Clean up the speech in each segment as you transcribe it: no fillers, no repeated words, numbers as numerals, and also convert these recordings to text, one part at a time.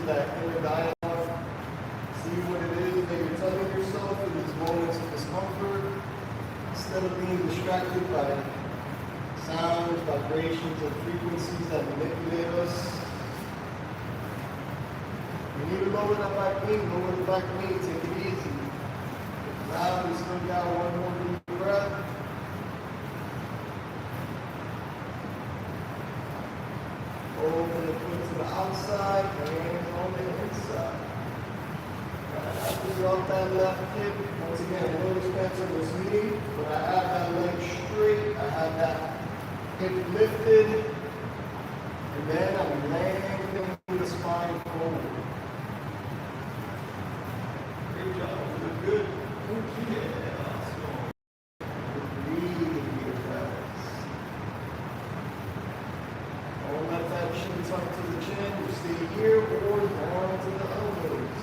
that inner dialogue. See what it is that you're telling yourself in these moments of discomfort, instead of being distracted by sounds, vibrations, and frequencies that manipulate us. You need to lower that back knee, take it easy. Now we slow down one more deep breath. Open the foot to the outside, hands on the inside. After you off that left hip, once again, I know this pencil was meeting, but I have that leg straight, I have that hip lifted, and then I'm lengthening the spine forward. Great job, you're good. Yeah, awesome. Breathe your breaths. Don't let that chin tuck to the chin. You stay here or down to the elbows.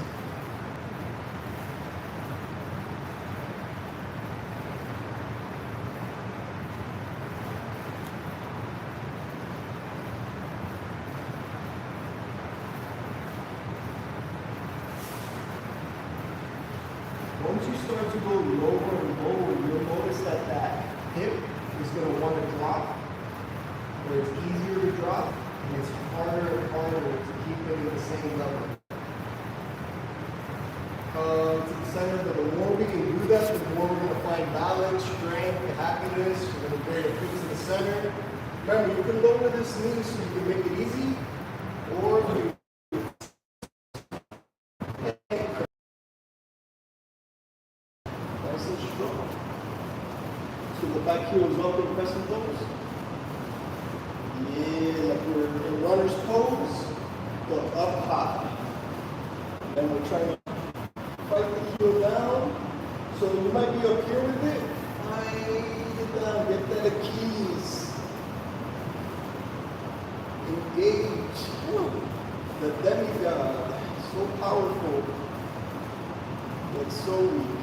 Once you start to go lower and lower, you'll notice that that hip is going to want to drop, where it's easier to drop, and it's harder and harder to keep it at the same level. To the center, but the more we can do that, the more we're going to find balance, strength, and happiness. We're going to bring it to the center. Remember, you can lower this knee so you can make it easy, or you so the back heel is up and pressing toes. Yeah, like we're in runner's pose, but up high. Then we're trying to fight the heel down. So you might be up here with it. Fight it down, get that Achilles. Engage. The demigod, so powerful, but so weak.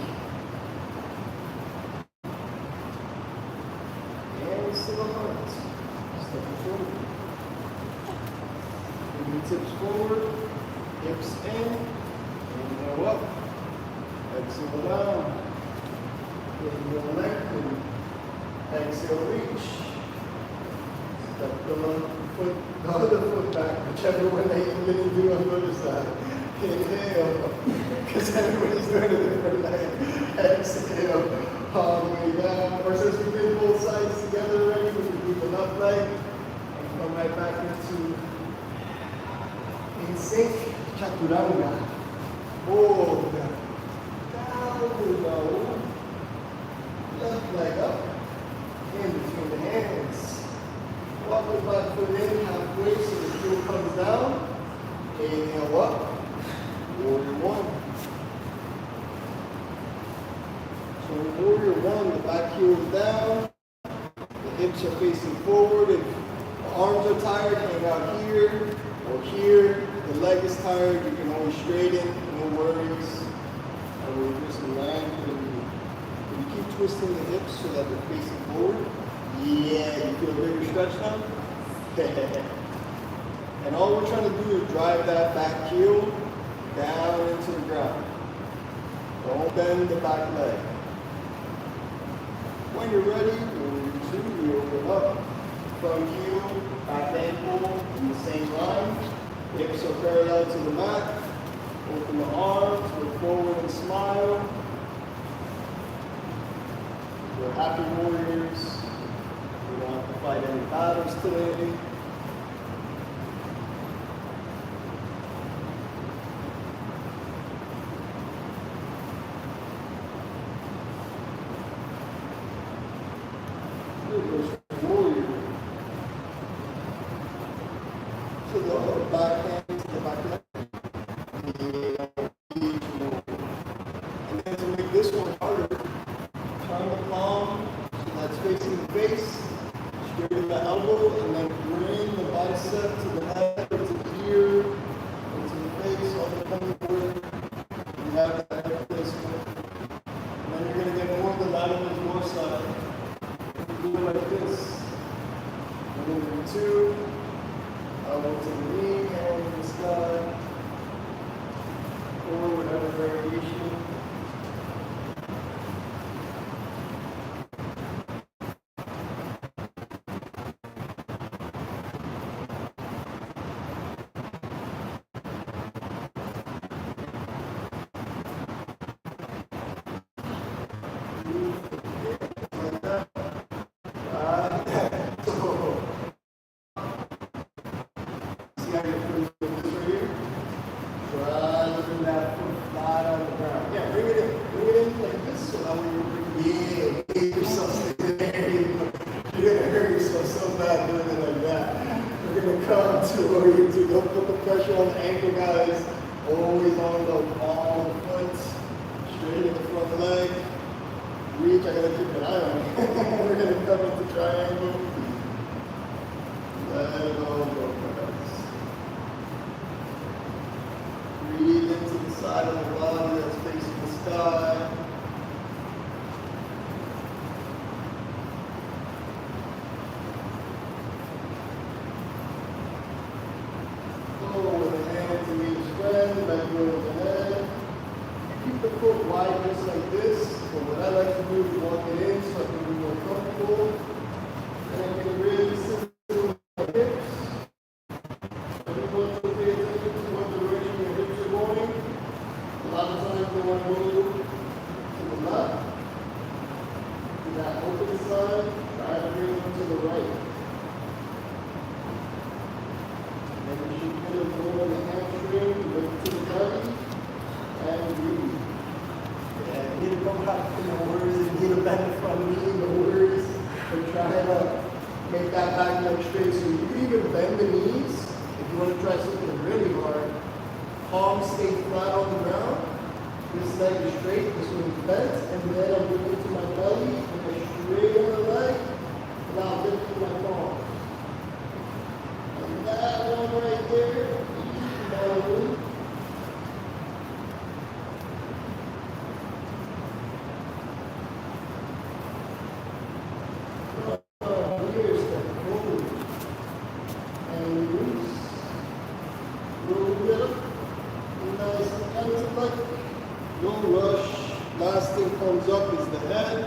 To the heart. Step forward. Fingertips forward. Hips in. Inhale up. Exhale down. Inhale lengthen. Exhale reach. Step the other foot back, whichever one that you're going to do. I notice that. Inhale. Because everybody's doing a different leg. Exhale. All the way down. Or since we did both sides together already, we can do the left leg and come right back into in sync. Chaturanga. Hold. Down low. Left leg up. In between the hands. Walk the back foot in halfway so the heel comes down. Inhale up. Warrior one. So in Warrior one, the back heel is down, the hips are facing forward, if the arms are tired, hang out here or here. The leg is tired, you can always straighten, no worries. And we'll just land and you keep twisting the hips so that they're facing forward. Yeah, you feel a bigger stretch now? And all we're trying to do is drive that back heel down into the ground. Don't bend the back leg. When you're ready, you open up, front heel, back ankle in the same line. Hips are parallel to the mat. Open the arms, look forward and smile. We're happy warriors. We don't have to fight any battles today. Warrior. So the back hand to the back leg. And then to make this one harder, turn the palm so that's facing the face, straighten the elbow, and then bring the bicep to the head, to the ear, into the face, all the coming forward. You have that head placement. And then you're going to get more of the lateral more side. Do it like this. Moving two, elbow to the knee, hand to the sky. or whatever variation. Don't put the pressure on the ankle, guys. Always on the ball of the foot. Straight in the front leg. Reach, I gotta keep an eye on it. We're gonna come into triangle. Let it all go, guys. Breathe into the side of the body that's facing the sky. Back over the head. Keep the foot wide just like this. But what I like to do is walk it in so I can be more comfortable. And I can really sit through my hips. I just want you to pay attention to what direction your hips are going. A lot of times they want to move to the left. To that open side, try to bring them to the right. And you should feel it more in the hamstring. Look to the belly and breathe. Yeah, you need to come back from the words, you need to bend from me in the words, and try to make that back leg straight. So you can even bend the knees if you want to try something really hard. Palms stay flat on the ground. This leg is straight, this one is bent, and then I'll bring it to my belly, and I straight on the leg, and I'll lift to my palm. And that one right there. No rush. Last thing comes up is the head,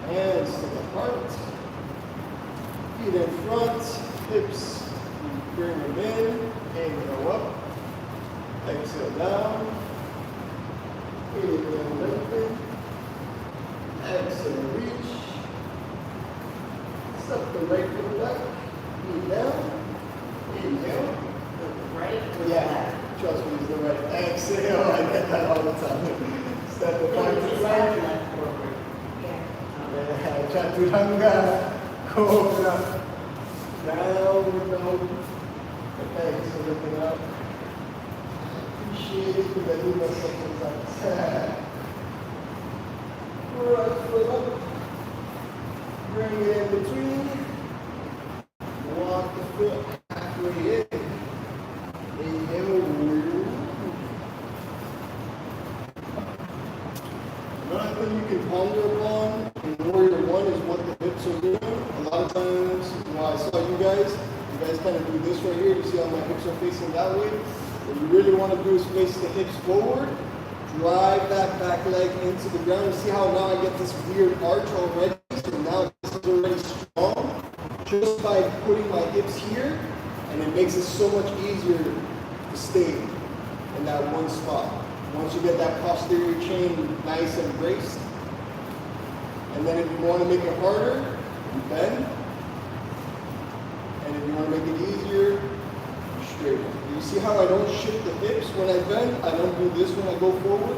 hands to the heart, feet in front, hips, bring them in, inhale up, exhale down, inhale lengthen, exhale reach, step the right foot back, knee down, inhale, Right? yeah. Trust me, it's the right. Exhale, I get that all the time. Step the back to the right. Yeah, chaturanga. Cobra. Down with the hook. Okay, so looking up. Appreciate it because I do myself sometimes. Right foot up. Bring it in between. Walk the foot halfway in. Another thing you can ponder upon in Warrior 1 is what the hips are doing. A lot of times, when I saw you guys kind of do this right here. You see how my hips are facing that way? What you really want to do is face the hips forward, drive that back leg into the ground. You see how now I get this weird arch already? So now this is already strong. Just by putting my hips here, and it makes it so much easier to stay in that one spot. Once you get that posterior chain nice and braced, and then if you want to make it harder, you bend, and if you want to make it easier, you straighten. You see how I don't shift the hips when I bend? I don't do this when I go forward.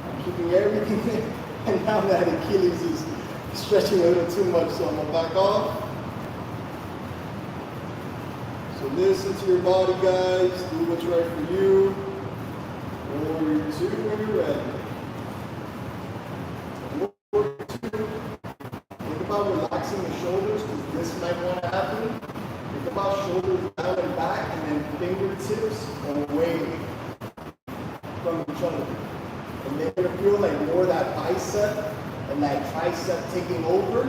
I'm keeping everything in, and now that Achilles is stretching a little too much, so I'm going to back off. So listen to your body, guys. Do what's right for you. Warrior 2 when you're ready. Warrior 2. Think about relaxing the shoulders because this might want to happen. Think about shoulders down and back and then fingertips away from each other. And then you're going to feel like more that bicep and that tricep taking over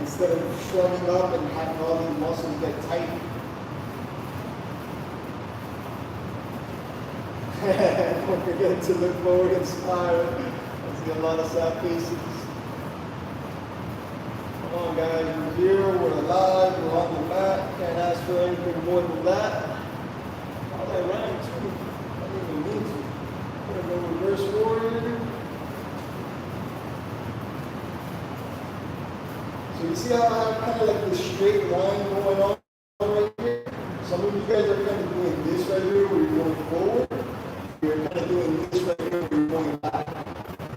instead of shrugging up and having all these muscles get tight. Don't forget to look forward and smile. I see a lot of sad faces. Come on, guys, we're here, we're alive, we're on the mat. Can't ask for anything more than that. All that rhyme too. I didn't even need to. We're gonna go reverse warrior. So you see how I have kind of like this straight line going on right here? Some of you guys are kind of doing this right here where you're going forward. You're kind of doing this right here where you're going back.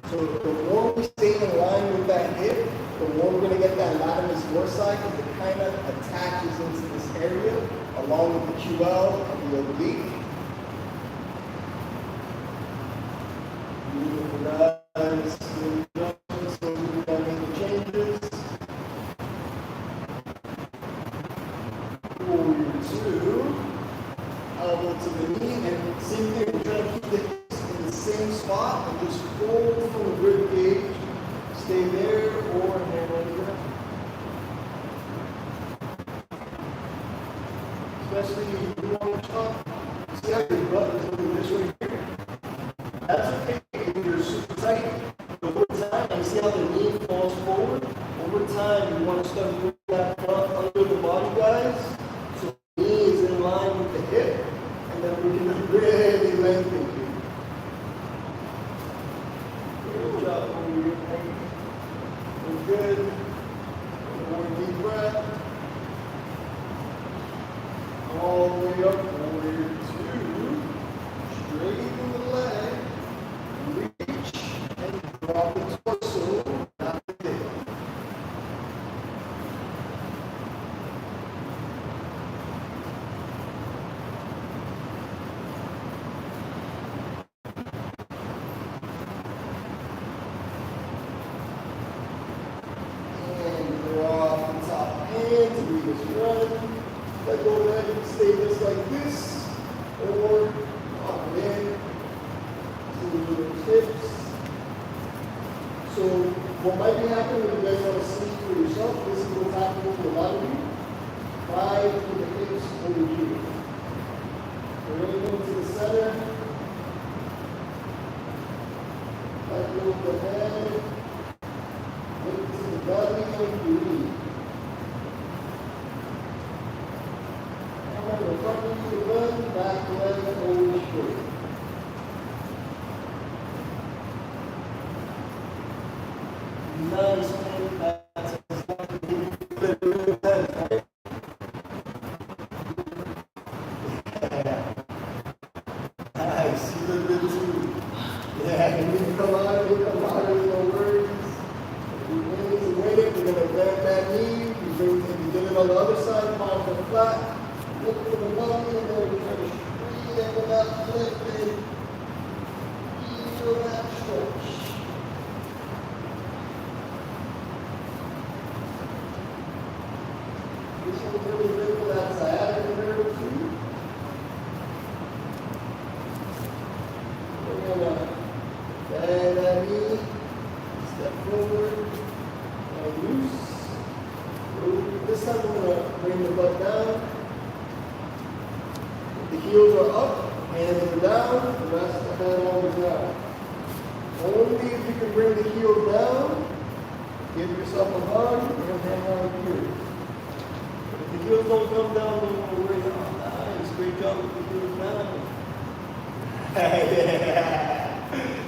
So the more we stay in line with that hip, the more we're going to get that latimus dorsi because it kind of attaches into this area along with the QL and the oblique. Beautiful guys. So we're going to make the changes. Warrior 2. Elbow to the knee. And same thing, we're trying to keep the hips in the same spot and just fold from the rib cage. Stay there or hand on the ground. Especially if you want to chop. See how your butt is looking this way here? That's okay if you're super tight. But over time, you see how the knee falls forward? Over time, you want to start moving that front under the body, guys. So the knee is in line with the hip. And then we're going to really lengthen here. Good job over here. We're good. One more deep breath. All the way up. Warrior 2. Straighten the leg. Reach. And drop the torso. Not the hip. Let go of that, you can stay just like this, or up and in, to the hips. So what might be happening when you guys want to see for yourself, this is what's happening to a lot of you. Try to the hips over here. We're going to go to the center. Let go of the head. Look to the belly and breathe. The front knee to the bend, back leg over straight. Nice, man. That's nice. You look good too. Yeah, when you come out, there's no worries. We're going to bend that knee. You did it on the other side, palms are flat. Look for the belly and then we're going to straighten that lifted. Feel that stretch. This one's really good for that sciatic nerve too. We're going to bend that knee, step forward, and loose. This time we're going to bring the butt down. The heels are up, hands are down, the rest of the head always down. Only if you can bring the heel down, give yourself a hug, and hang on here. If the heels don't come down, don't worry. Oh, nice, great job with the heels down.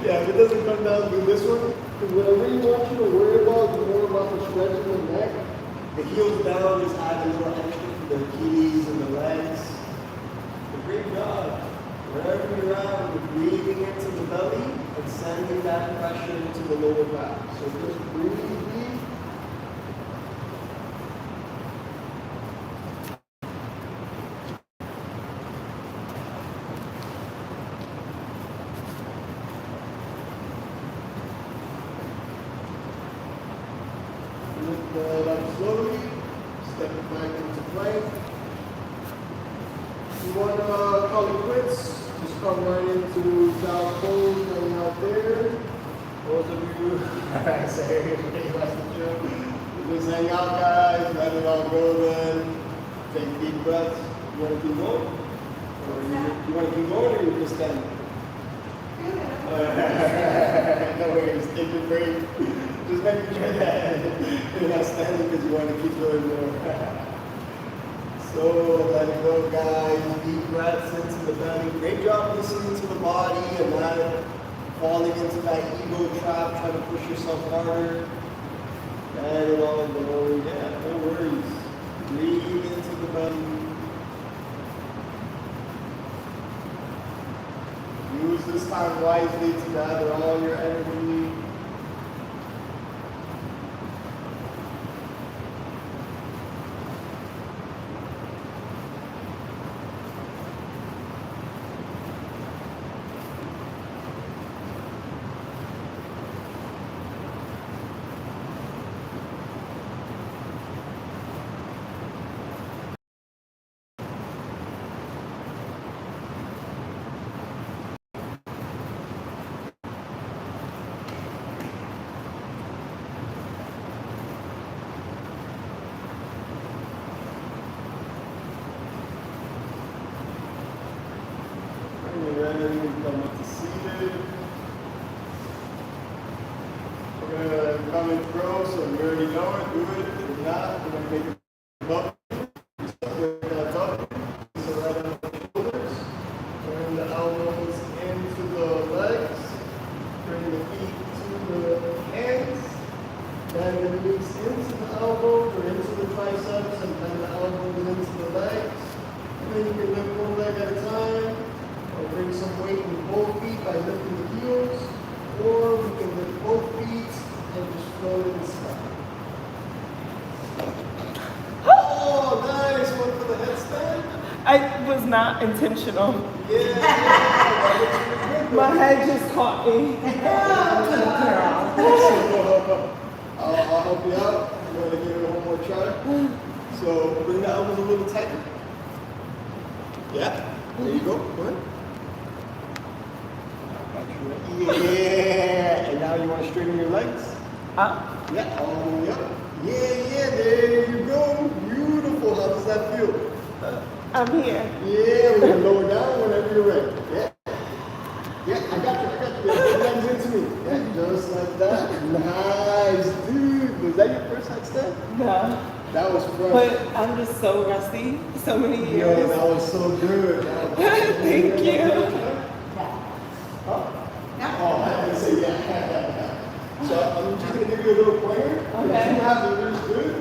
Yeah, if it doesn't come down, do this one. Because what I really want you to worry about is more about the stretch of the neck. The heels down just add a little extra for the Achilles and the legs. Great job. Wherever you're at, you're breathing into the belly and sending that pressure into the lower back. So just breathe deep. Lift the head up slowly. Step it back into plank. If you want to call it quits, just come right into child pose, hang out there. Those of you, sorry, just hang out, guys, let it all go then. Take deep breaths. You want to keep going? Or you want to keep going or you're just standing? No worries, take your break. Just making sure that you're not standing because you want to keep doing more. So let it go, guys. Deep breaths into the belly. Great job listening to the body and not falling into that ego trap, trying to push yourself harder. Let it all go. Yeah, no worries. Breathe into the belly. Use this time wisely to gather all your energy. Ready, come up to seated. We're going to come and throw, so you already know it, do it. If not, we're going to make it up. With that up. So right on the shoulders. Turn the elbows into the legs. Bring the feet to the hands. Bend the knees into the elbows or into the triceps, and bend the elbows into the legs. And then you can lift one leg at a time. Or bring some weight in both feet by lifting the heels, or we can lift both feet and just float in the sky. Oh, nice one for the headstand. I was not intentional. Yeah. My head just caught me. I'll help you out. I'm going to give it one more try. So bring the elbows a little tighter. Yeah. There you go. Go ahead. Yeah, and now you want to straighten your legs? Yeah, all the way up. Yeah, there you go. Beautiful. How does that feel? I'm here. Yeah, we're going to lower down whenever you're ready. Yeah, I got you. Put your legs into me. Yeah, just like that. Nice, dude. Was that your first headstand? No. That was fun. But I'm just so rusty. So many years. Yo, that was so good. Thank you. Oh, I had to say yeah. So I'm just going to give you a little pointer. Okay. You have it really good,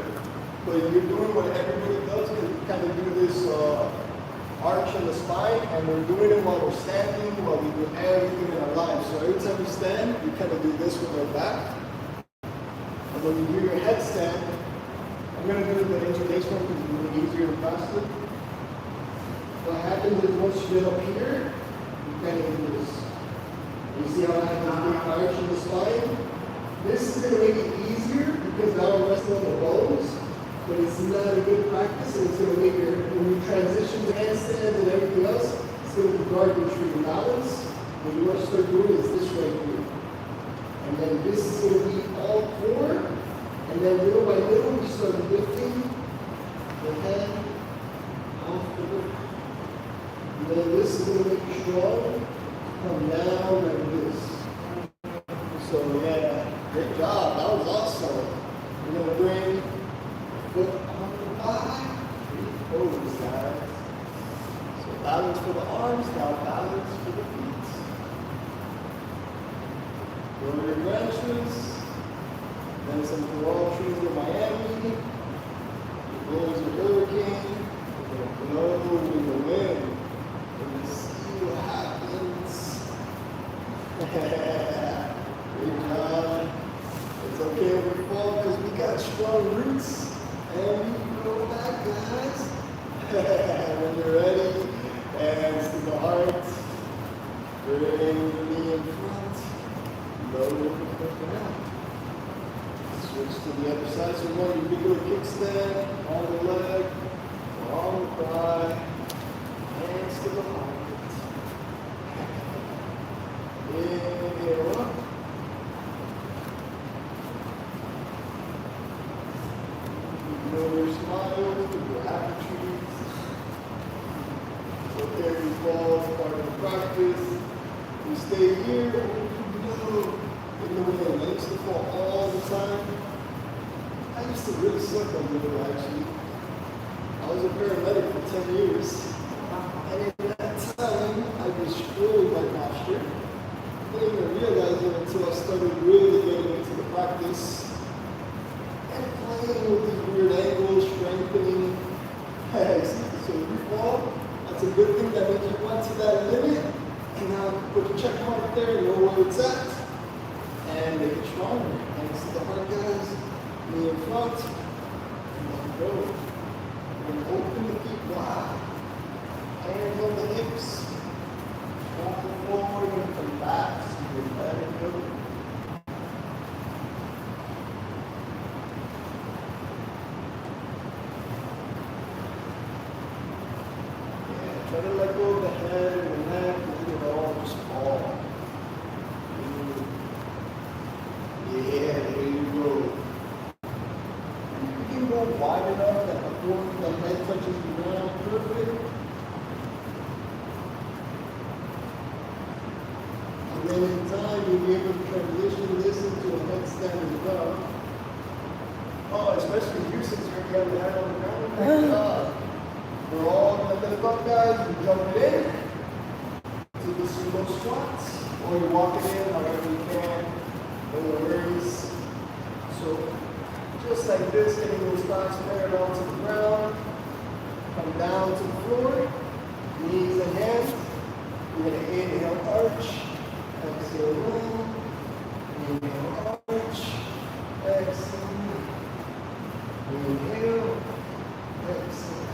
but you're doing what everybody does because you kind of do this arch in the spine, and we're doing it while we're standing, while we do everything in our lives. So every time we stand, we kind of do this with our back. And when you do your headstand, I'm going to do the interlace one because it's a little easier and faster. What happens is once you get up here, you kind of do this. You see how I have this big arch in the spine? This is going to make it easier because now I'm resting on the bones, but it's not a good practice, and it's going to make your, when you transition to handstands and everything else, it's going to be garbage for your balance. What you want to start doing is this right here. And then this is going to be all four, and then little by little we start lifting the head off the book. And then this is going to make you strong. Come down like this. So yeah, great job. That was awesome. We're gonna bring the foot on the thigh. Pose, guys. So balance for the arms, now balance for the feet. Go to your branches. Then some coral trees in Miami. The blows a hurricane. We're gonna blow in the wind. We're gonna see what happens. Great job. It's okay if we fall because we got strong roots and we can go back, guys. When you're ready, hands to the heart. Bring the knee in front. Lower the foot down. Switch to the other side. So we want your big little kickstand on the leg, on the thigh, hands to the heart. Inhale up. Ignore your smiles, your attitudes. It's okay if you fall, it's part of the practice. We You stay here, no, in the wind. I used to fall all the time. I used to really suck on the river, actually. I was a paramedic for 10 years. And in that time, I destroyed my posture. I didn't even realize it until I started really getting into the practice and playing with these weird angles, strengthening. So if you fall, that's a good thing. That means you went to that limit, and now put a check mark there and know where it's at. And make it stronger. And see the hard guys, knee in front, and let it go. And open the feet wide. Hands on the hips. Open forward and come back. So you let it go. Yeah, try to let go of the head and the neck, and it all just fall. Yeah, there you go. And if you can go wide enough that the head touches the ground, perfect. And then in time, you'll be able to transition this into a headstand as well. Oh, especially you since you already have the head on the ground. Good job. We're all going to lift up, guys. You jump it in to the sumo squats, or you walk it in however you can. No worries. So, just like this, getting those thighs parallel to the ground. Come down to the floor. Knees and hands. You're going to inhale, arch. Exhale, roll. Inhale, arch. Exhale. Inhale. Exhale.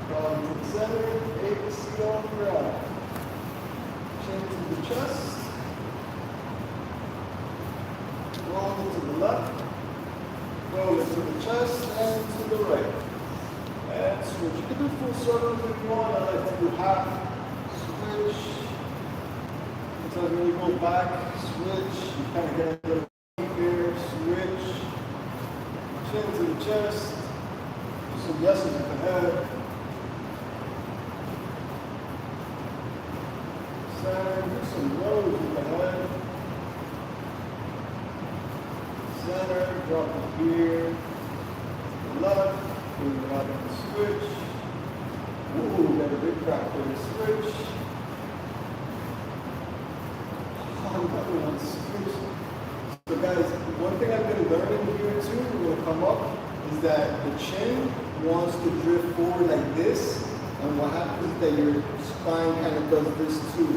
Come to the center. Exhale, grab. Chin to the chest. Roll to the left. Roll it to the chest and to the right. And switch. You can do full circles if you want. I like to do half. Switch. Sometimes when you go back, switch. You kind of get a little here. Switch. Chin to the chest. Do some yeses with the head. Center. Do some rows with the head. Center, drop it here, left, move it out and switch. Ooh, got a big crack for the switch. Another one, switch. So guys, one thing I've been learning here too, we're gonna come up, is that the chin wants to drift forward like this, and what happens is that your spine kind of does this too.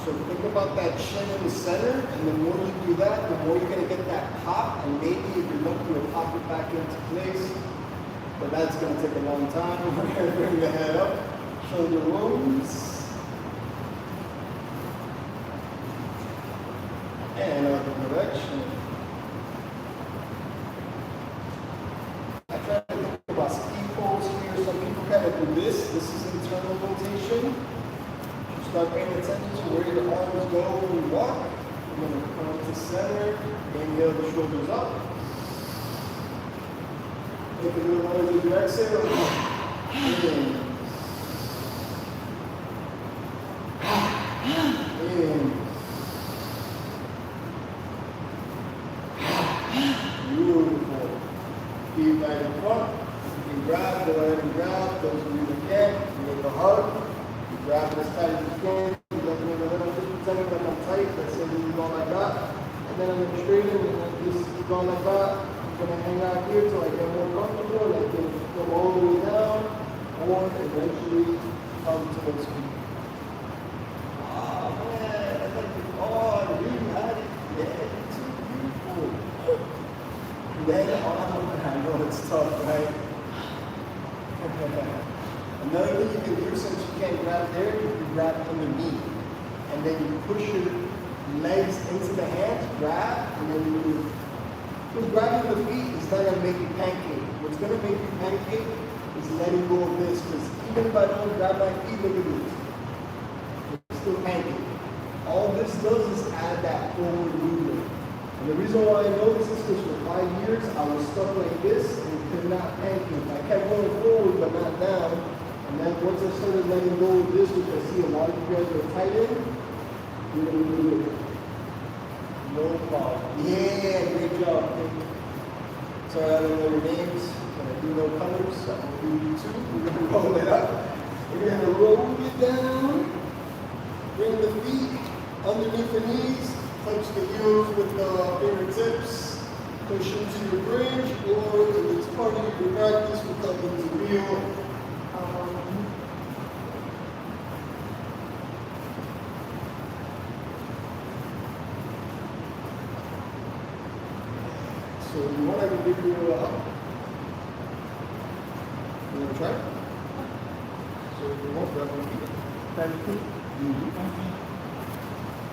So think about that chin in the center, and the more you do that, the more you're going to get that pop, and maybe if you're lucky, you'll pop it back into place. But that's going to take a long time. We're going to bring the head up, shoulder rolls, and other direction. I try to think about speed pose here. Some people kind of do this. This is internal rotation. Start paying attention to where your arms go when you walk. You're going to come to center, inhale the shoulders up. Make a little noise as you exhale. In. In. Beautiful. Feet right in front. You can grab, go ahead and grab. Those of you that can, make a hug. Grab it as tight as you can. You let me in a little bit, pretending like I'm tight. Let's say this is all I got. And then I'm going to straighten, and then this is all I got. I'm going to hang out here till I get more comfortable, and I can go all the way down, or eventually come towards me. Oh man, I like it. Oh, you had it. Yeah, it's so beautiful. Then, I know it's tough, right? Another thing you can do, since you can't grab there, you can grab from the knee. And then you push your legs into the hands, grab, and then you move. Because grabbing the feet is not going to make you pancake. What's going to make you pancake is letting go of this. Because even if I don't grab my feet, look at this. It's still pancake. All this does is add that forward movement. And the reason why I know this is because for 5 years, I was stuck like this and could not pancake. I kept going forward, but not down. And then once I started letting go of this, which I see a lot of you guys are tight in, You're going to do it. No problem. Yeah, great job. Sorry, I don't know your names, but I do know colors, so I'm going to do you too. We're going to roll it up. We're going to roll it down. Bring the feet underneath the knees. Touch the heels with the fingertips. Push into your bridge, or if it's part of your practice, we'll come into wheel. So you want to give you a hug? You want to try? So you want grab my feet? Grab your feet.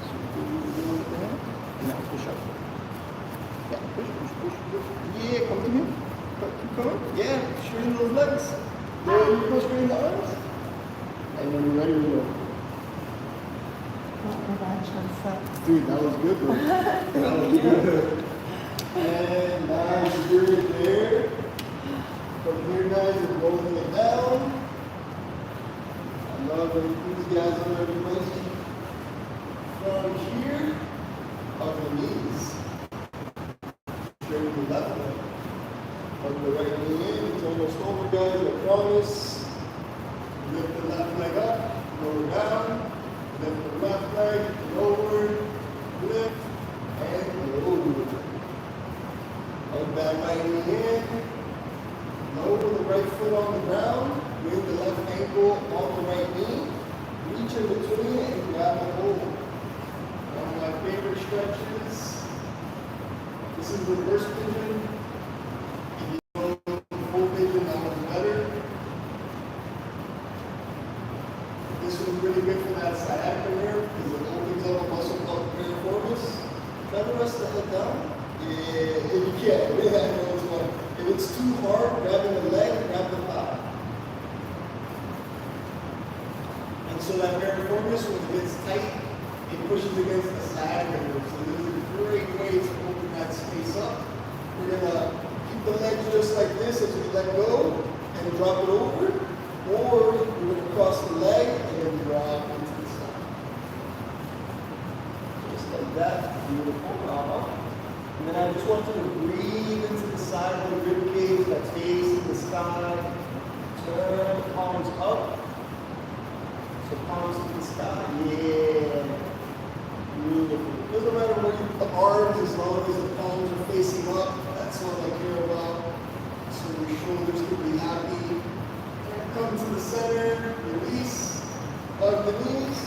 So you do that. Now push up. Yeah, push. Yeah, come to me. Keep going. Yeah, straighten those legs. There you go, straighten the arms. And when you're ready, we go. Dude, that was good, bro. That was good. And nice, good there. From here, guys, we're rolling it down. I love the enthusiasm of everybody. From here, up the knees. Straight to the left leg. Up the right knee in. It's almost over, guys, I promise. Lift the left leg up, lower down. Lift the left leg, lower, lift, and lower. Hug that right knee in. Lower the right foot on the ground. Bring the left ankle on the right knee. Reach in between and grab a hold. One of my favorite stretches. This is reverse pigeon. If you go full pigeon, that one's better. This one's really good for that sciatica nerve because it opens up a muscle called piriformis. Never rest the head down. Yeah, if you can, really have to know what's going on. If it's too hard, grabbing the leg, grab the thigh. And so that piriformis, when it gets tight, it pushes against the sciatica nerve. So this is a great way to open that space up. We're gonna keep the legs just like this as we let go and drop it over. Or we're gonna cross the leg and then drop into the side. Just like that. Beautiful. And then I just want you to breathe into the side of the rib cage that's facing the sky. Turn the palms up. So palms to the sky. Yeah. Beautiful. Doesn't matter where you put the arms as long as the palms are facing up. That's all I care about. So your shoulders can be happy. Come to the center. Release. Hug the knees.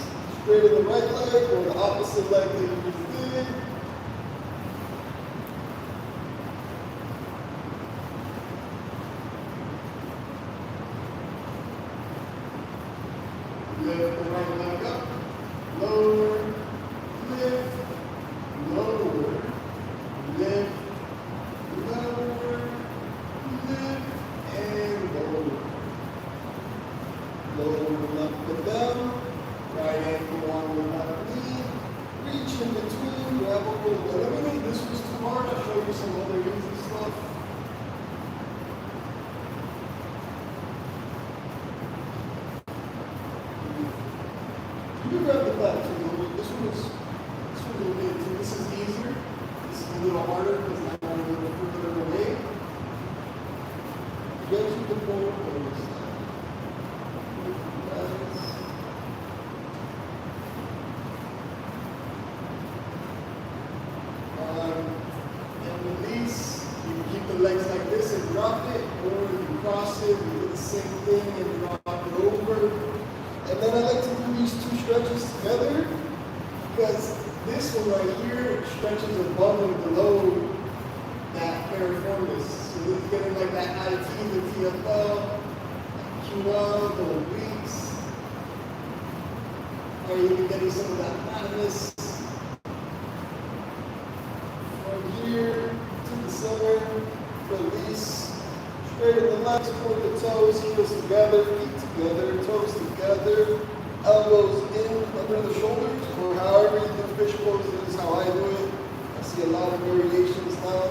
Straighten the right leg or the opposite leg that you just did. Lift the right leg up, lower, lift, lower, lift, lower, lift, and lower. Lower the left foot down, right ankle on the left knee, reach in between, grab a hold. Let me know if this was too hard, I'll show you some other easy stuff. You grab the back too. This one is okay too. This is easier. This is a little harder because I'm going a little further away. Get to the point where it's and release. You can keep the legs like this and drop it, or you can cross it, you do the same thing and drop it over. And then I like to do these two stretches together because this one right here stretches above and below that piriformis. So this is getting like that IT, the TFL, Q1, the obliques. Or even getting some of that flatness. From here to the center, release. Straighten the legs, point the toes, heels together, feet together, toes together, elbows in under the shoulders, or however you do fish pose is how I do it. I see a lot of variations now.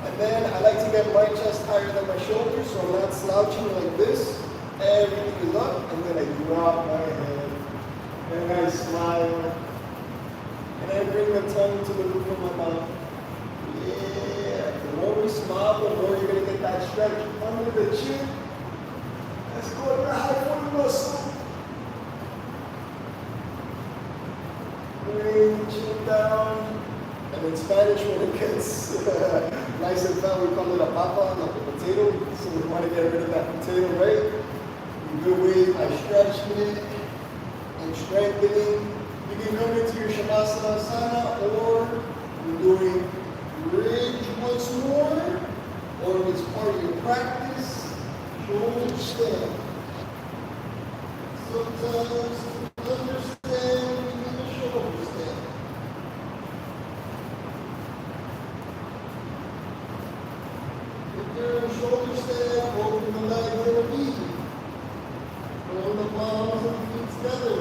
And then I like to get my chest higher than my shoulders, so I'm not slouching like this. Everything is up, and then I drop my head. And I smile. And then bring the tongue to the roof of my mouth. Yeah. The more we smile, the more you're going to get that stretch under the chin. Let's go to the high point muscle. Bring the chin down. And in Spanish, when it gets nice and fat, we call it a papa, like a potato. So we want to get rid of that potato, right? A good way by stretching it and strengthening. You can come into your Shavasana, or you're doing bridge once more, or if it's part of your practice, shoulder stand. Sometimes to understand, we need a shoulder stand. If you're in a shoulder stand, open the legs and the feet. Roll the palms and the feet together.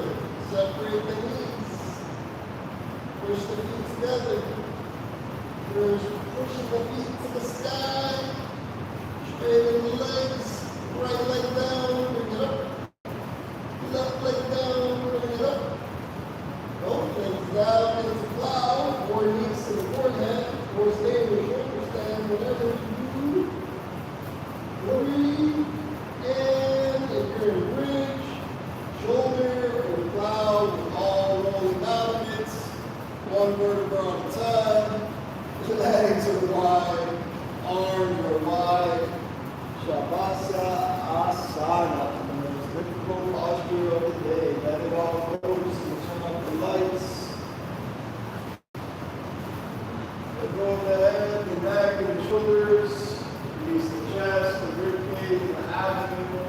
Separate the knees. Push the feet together. Pushing the feet to the sky. Straighten the legs. Right leg down. Bring it up. Left leg down. Bring it up. Both legs down into cloud. Or knees to the forehead. Or stay in the shoulder stand. Whatever you do. Breathe. And if you're in bridge, shoulder or cloud, all rolling out of it. One vertebra at a time. Legs are wide. Arms are wide. Shavasana. The most difficult posture of the day. Let it all go. Just turn up the lights. Let go of the head, the neck, and the shoulders. Release the chest, the rib cage, the abdomen.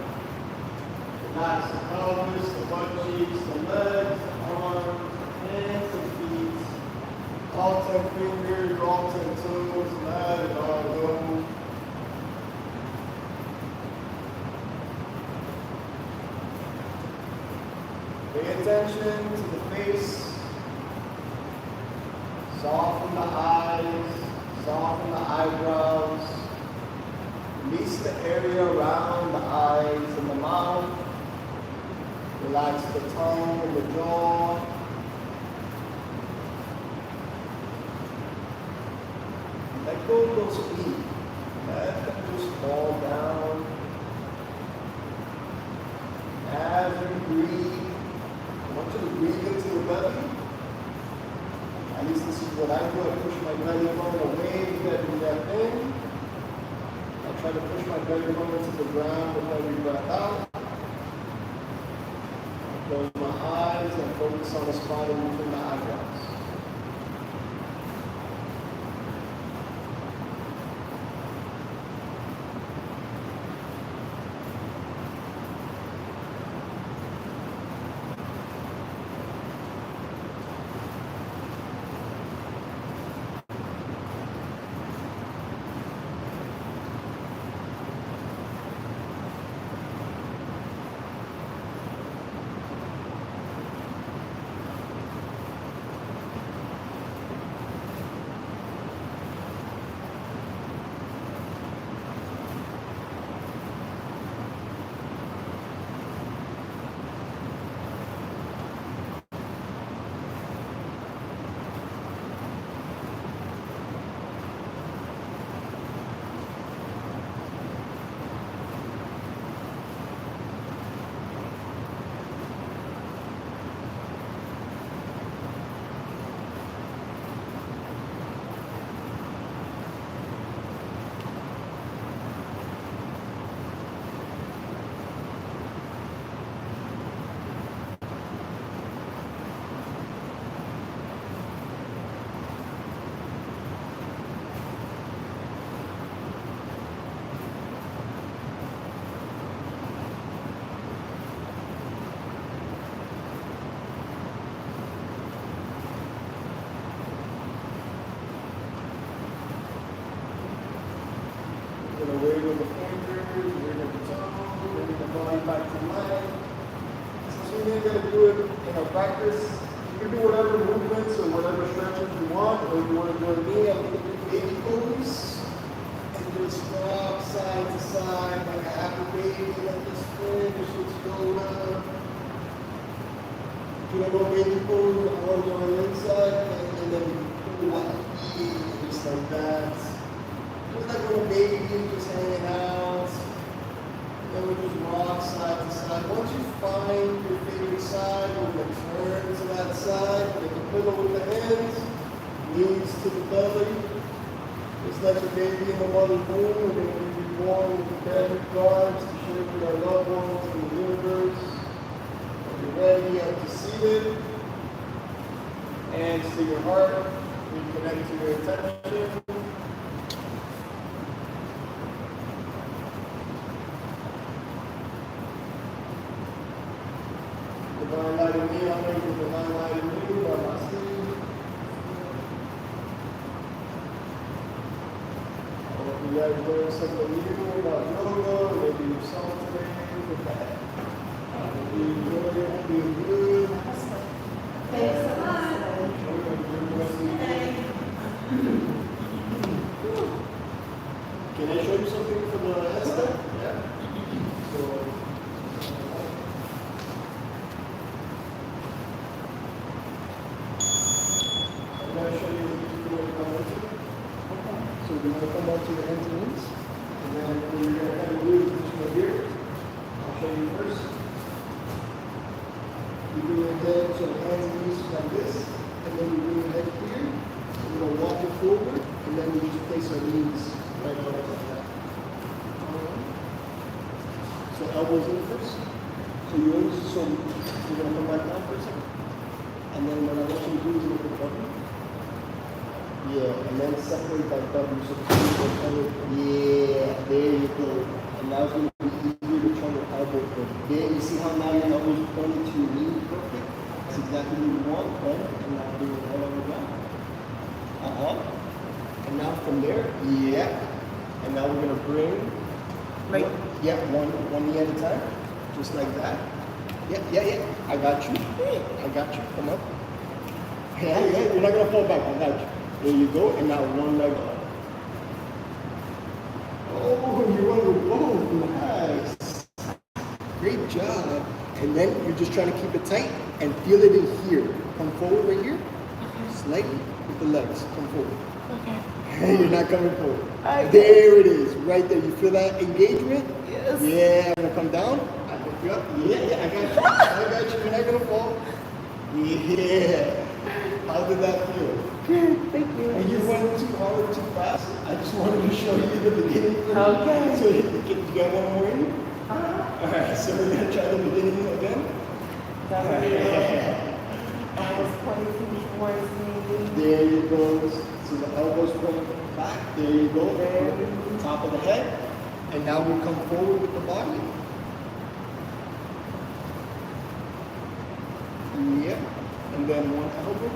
Relax the pelvis, the butt cheeks, the legs, the arms, hands, and feet. All 10 fingers, all 10 toes, let it all go. Pay attention to the face. Soften the eyes, soften the eyebrows. Release the area around the eyes and the mouth. Relax the tongue and the jaw. Let go of those feet. Let them just fall down. As you breathe, I want you to breathe into the belly. At least this is what I do. I push my belly button away with every breath in. I try to push my belly button into the ground with every breath out. I close my eyes and focus on the spot in between the eyebrows. Away with the fingers, bring the tongue, bring the body back to life. Since we ain't going to do it in our practice, you can do whatever movements or whatever stretches you want, or if you want to join me, I'm going to do baby pose. And just rock side to side like a happy baby, let this finish, let's go around. put a little baby pose, arms on the inside, and then pull it out. Yeah, just like that. Just like a little baby just hanging out. And then we just rock side to side. Once you find your favorite side, we're going to turn to that side. Make a pillow with the hands. Knees to the belly. Just like a baby in the mother's womb. We're going to be born with the magic cards to share with our loved ones in the universe. When you're ready, up to seated. Hands to your heart. Reconnect to your attention. Divine light in me, I'm ready for divine light in you, Namaste. I hope you guys learned something new about yoga, maybe yourself today with that. I hope you enjoy it, hope you good. Thanks a lot. Can I show you something for the headset? Yeah. So, I'm going to show you what you do when you come into it. So you're going to come onto your hands and knees. And then when you're going to kind of do this one here, I'll show you first. You bring your head, so hands and knees like this. And then you bring your head here. So we're going to walk it forward. And then we just place our knees right over like that. So elbows in first. So you always, so you're going to come back down for a second. And then what I want you to do is look at W. Yeah, and then separate that W so the two go forward. Yeah, there you go. And now it's going to be easier to turn your elbow from there. You see how now your elbow is pointing to your knee perfect? That's exactly what you want, right? And now do it all over down. And now from there, yeah. And now we're going to bring, Like, yeah, one knee at a time. Just like that. Yeah. I got you. I got you. Come up. Yeah. You're not going to fall back. I got you. There you go. And now one leg up. Oh, you're on the road. Nice. Great job. And then you're just trying to keep it tight and feel it in here. Come forward right here. Slightly with the legs. Come forward. okay. You're not coming forward. Okay. There it is. Right there. You feel that engagement? Yes. Yeah. I'm going to come down. I pick you up. Yeah. I got you. I got you. You're not going to fall. Yeah. How did that feel? Good, thank you. And you went too hard, too fast. I just wanted to show you the beginning. Okay. So you got one more in? Alright, so we're going to try the beginning again. I was pointing towards me. There you go. So the elbows point back. There you go. There. Top of the head. And now we come forward with the body. Yeah. And then one elbow.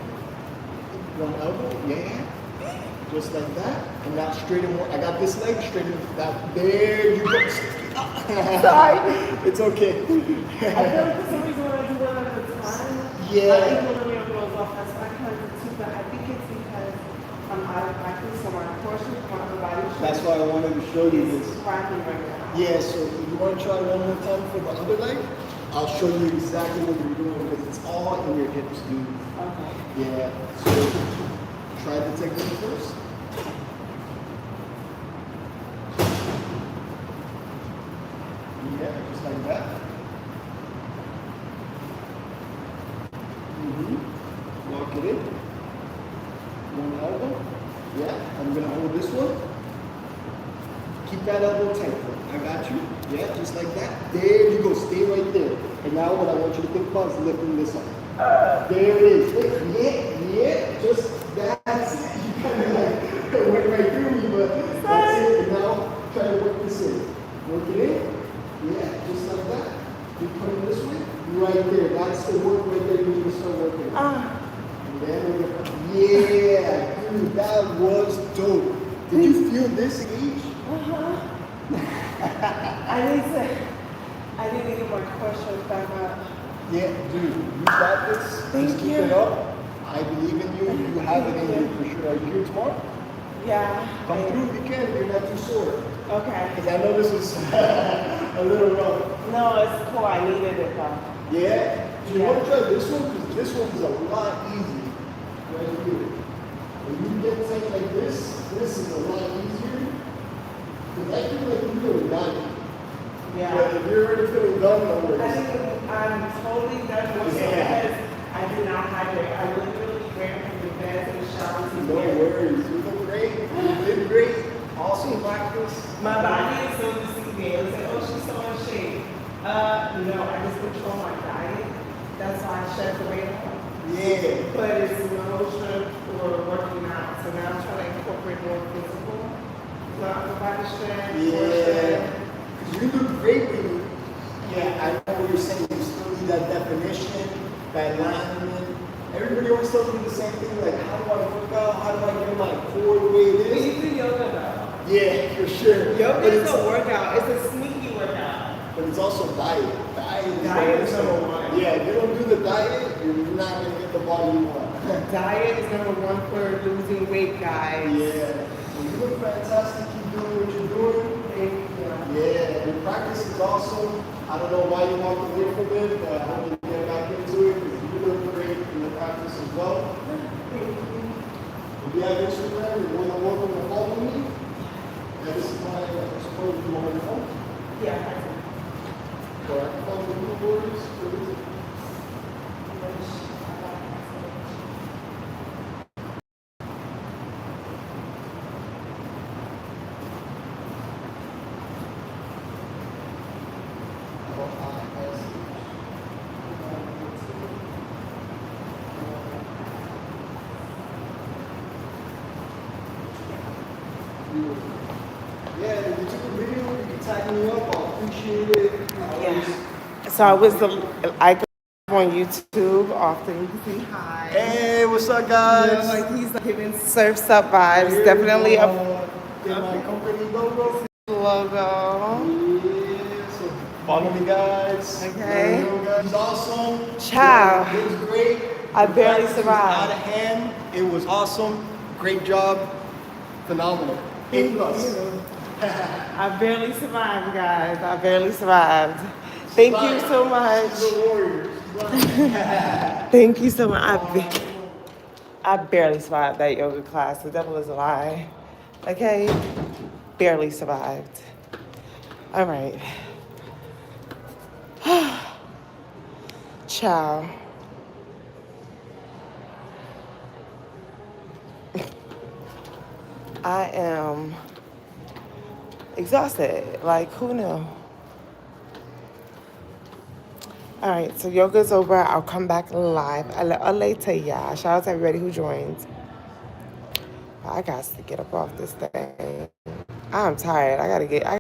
One elbow. Yeah. Just like that. And now straighten more. I got this leg, straighten that. There you go. Sorry. It's okay. I feel like for some reason when I do that at the time, Yeah. I think when it goes off, that's why I kind of too, but I think it's because I'm out of practice, so my portion of my body That's why I wanted to show you is this. cracking right now. Yeah, so if you want to try one more time for the other leg, I'll show you exactly what you're doing because it's all in your hips, dude. Okay. Yeah. So try the technique first. Yeah, just like that. Lock it in. One elbow. Yeah, I'm gonna hold this one. Keep that elbow tight. I got you. Yeah, just like that. There you go. Stay right there. And now what I want you to think about is lifting this up. There it is. Yeah. Just that's it. You kind of like went right through me, but that's it. And now try to work this in. Work it in. Yeah, just like that. You put it this way. Right there. That's the work right there. You need to start working. And then we're gonna. Yeah, dude, that was dope. Did you feel this engage? I need to get my questions back up. Yeah, dude, you got this. Thank Just keep you. it up. I believe in you. You have it in you for sure. Are you here tomorrow? Yeah. Come through if you can. If you're not too sore. Okay. Because I know this was a little rough. No, it's cool. I needed it though. Yeah? You want to try this one? Because this one is a lot easier. Right here. When you get something like this is a lot easier. Because I feel like you're really done. Yeah. But if you're already feeling done, no I worries. think I'm totally done with it because I did not hydrate. I literally ran from the bed to the shower to No here. worries. You look great. You did great. Awesome practice. My body is so deceiving. It's like, oh, she's so in shape. No, I just control my diet. That's why I shed the weight off. Yeah. But it's no shrimp or working out. So now I'm trying to incorporate more physical. Not the body strength, more Yeah. strength. You look great when you, yeah, I know what you're saying. You still need that definition, that alignment. Everybody always tells me the same thing, like, how do I work out? How do I get my core the way it But is? you do yoga though. Yeah, for sure. Yoga But is it's, a workout. It's a sneaky workout. but it's also diet. Diet Diet is is number one. Yeah, if you don't do the diet, you're not going to get the body you want. Diet is number one for losing weight, guys. Yeah. Well, you look fantastic. Keep doing what you're doing. Thank you. Yeah, your practice is awesome. I don't know why you walked away from it, but I hope you get back into it because you look great in the practice as well. If you have Instagram, you're more than welcome to follow me. And this is my support you on your phone. Yeah, I do. So I can follow the Google boards. Yeah, if you took a video, you can tag me up. I'll appreciate it. So I go on YouTube often. You can see hi. Hey, what's up, You guys? know, like he's like giving surfs up vibes. Definitely a Get my company logo. logo. Yeah, so follow me, guys. Okay. He's awesome. Ciao. It was great. I The barely practice was survived. Out of hand. It was awesome. Great job. Phenomenal. A plus. I barely survived, guys. I barely survived. Thank you so much. She's a warrior. Thank you so much. I barely survived that yoga class. The devil is a lie. Okay? Barely survived. All right. Ciao. I am exhausted. Like, who knew? All right, so yoga's over. I'll come back live later, y'all. Shout out to everybody who joined. I got to get up off this thing. I'm tired. I